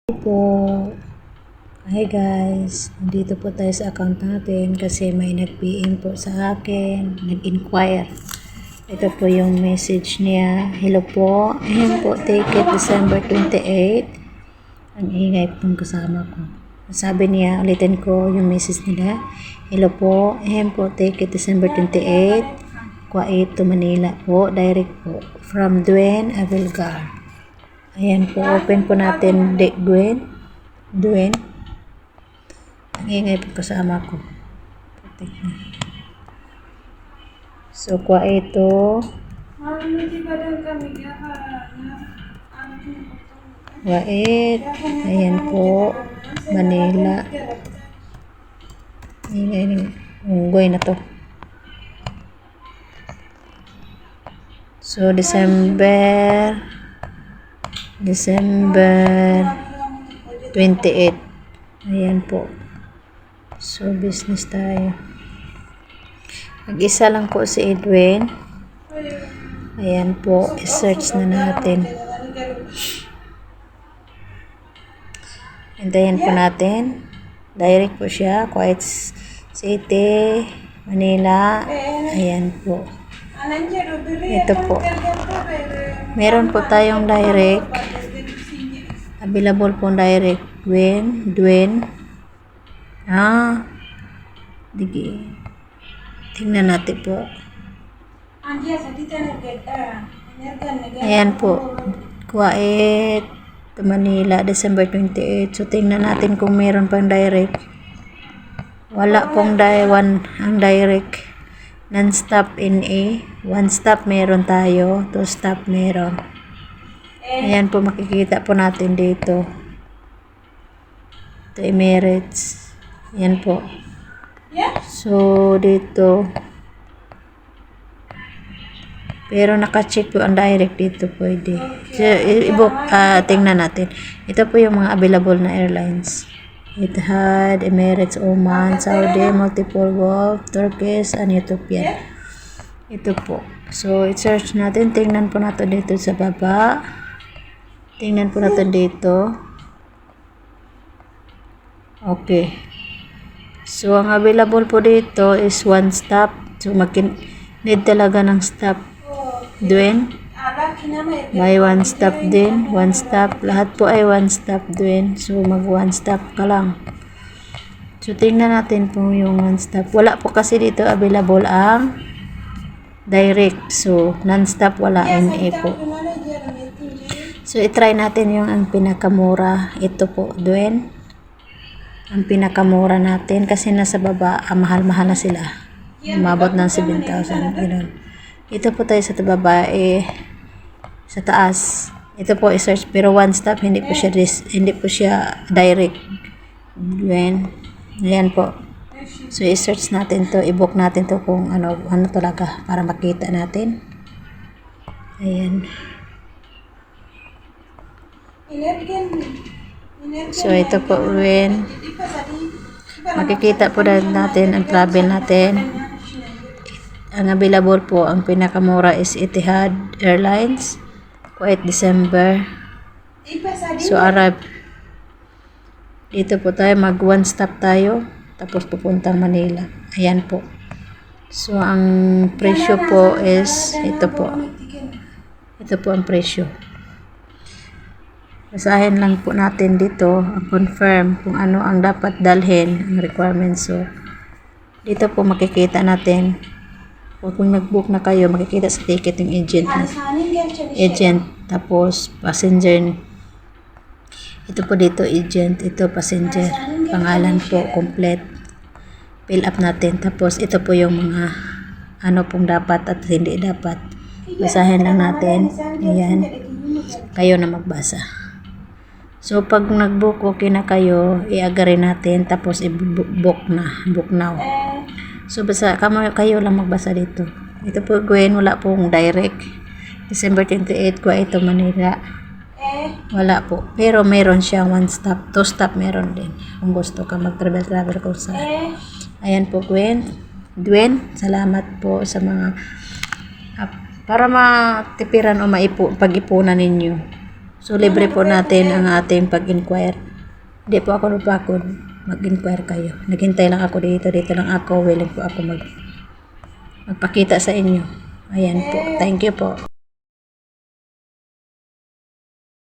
Po. Hi guys, nandito po tayo sa account natin kasi may nag-PM po sa akin, nag-inquire. Ito po yung message niya. Hello po, ayan po, take it December 28. Ang ingay pong kasama ko. Sabi niya, ulitin ko yung message nila. Hello po, ayan po, take it December 28. Kuwait to Manila po, direct po. From Duen Avilgar. Ayan po, open po natin Duen. Ang ingay po kasama ko. So, kuha ito. Kuwait. Ayan po. Manila. Ingay ng unggoy na to. So, December 28. Ayan po. So, business tayo. Mag-isa lang po si Edwin. Ayan po. I-search na natin. Hintayin po natin. Direct po siya. Kuwait City, Manila. Ayan po. Ito po. Meron po tayong direct. Available po direct. Duen. Tingnan natin po. Ayan po. Kuwait to Manila, December 28. So, tingnan natin kung meron pang direct. Wala pong ang direct. Non-stop NA. One stop meron tayo. Two stop meron. Ayan po, makikita po natin dito. Ito, Emirates. Ayan po. So, dito. Pero naka-check po ang direct dito pwede. So, tingnan natin. Ito po yung mga available na airlines. Etihad, Emirates, Oman, Saudi, Multiple Gulf, Turkish, and Ethiopian. Ito po. So, i-search natin. Tingnan po natin dito sa baba. Tingnan po natin dito. Okay. So, ang available po dito is one stop. So, need talaga ng stop. Duen. May one stop din. One stop. Lahat po ay one stop din. So, mag one stop ka lang. So, tingnan natin po yung one stop. Wala po kasi dito available ang direct. So, non-stop wala. NA po. So, itry natin yung ang pinakamura. Ito po, Duen. Ang pinakamura natin. Kasi nasa baba, mahal-mahal na sila. Umabot ng 7,000. Ito po tayo sa baba, sa taas. Ito po i-search. Pero one stop, hindi po siya direct. Duen. Ayan po. So, i-search natin to. I-book natin to kung ano talaga. Para makita natin. Ayan. So, ito po, when makikita po natin ang travel natin. Ang available po, ang pinakamura is Etihad Airlines. Kuwait December. So, arrive. Dito po tayo, mag one stop tayo. Tapos pupuntang Manila. Ayan po. So, ang presyo po is, ito po. Ito po ang presyo. Basahin lang po natin dito, ang confirm kung ano ang dapat dalhin, ang requirements. So, dito po makikita natin, kung nag-book na kayo, makikita sa ticket yung agent, tapos passenger. Ito po dito, agent, ito passenger, pangalan po, complete. Fill up natin, tapos ito po yung mga ano pong dapat at hindi dapat. Basahin lang natin, ayan, kayo na magbasa. So, pag nag-book, okay na kayo, i-agree natin, tapos i-book now. So, kayo lang magbasa dito. Ito po, Gwen, wala pong direct. December 28, Kuwait to Manila. Wala po. Pero meron siyang one stop, two stop meron din. Kung gusto ka mag-travel kung saan. Ayan po, Gwen. Salamat po sa mga para matipiran o pag-ipunan ninyo. So, libre po natin ang ating pag-inquire. Hindi po ako napakod. Mag-inquire kayo. Naghintay lang ako dito. Dito lang ako. Willing po ako magpakita sa inyo. Ayan po. Thank you po.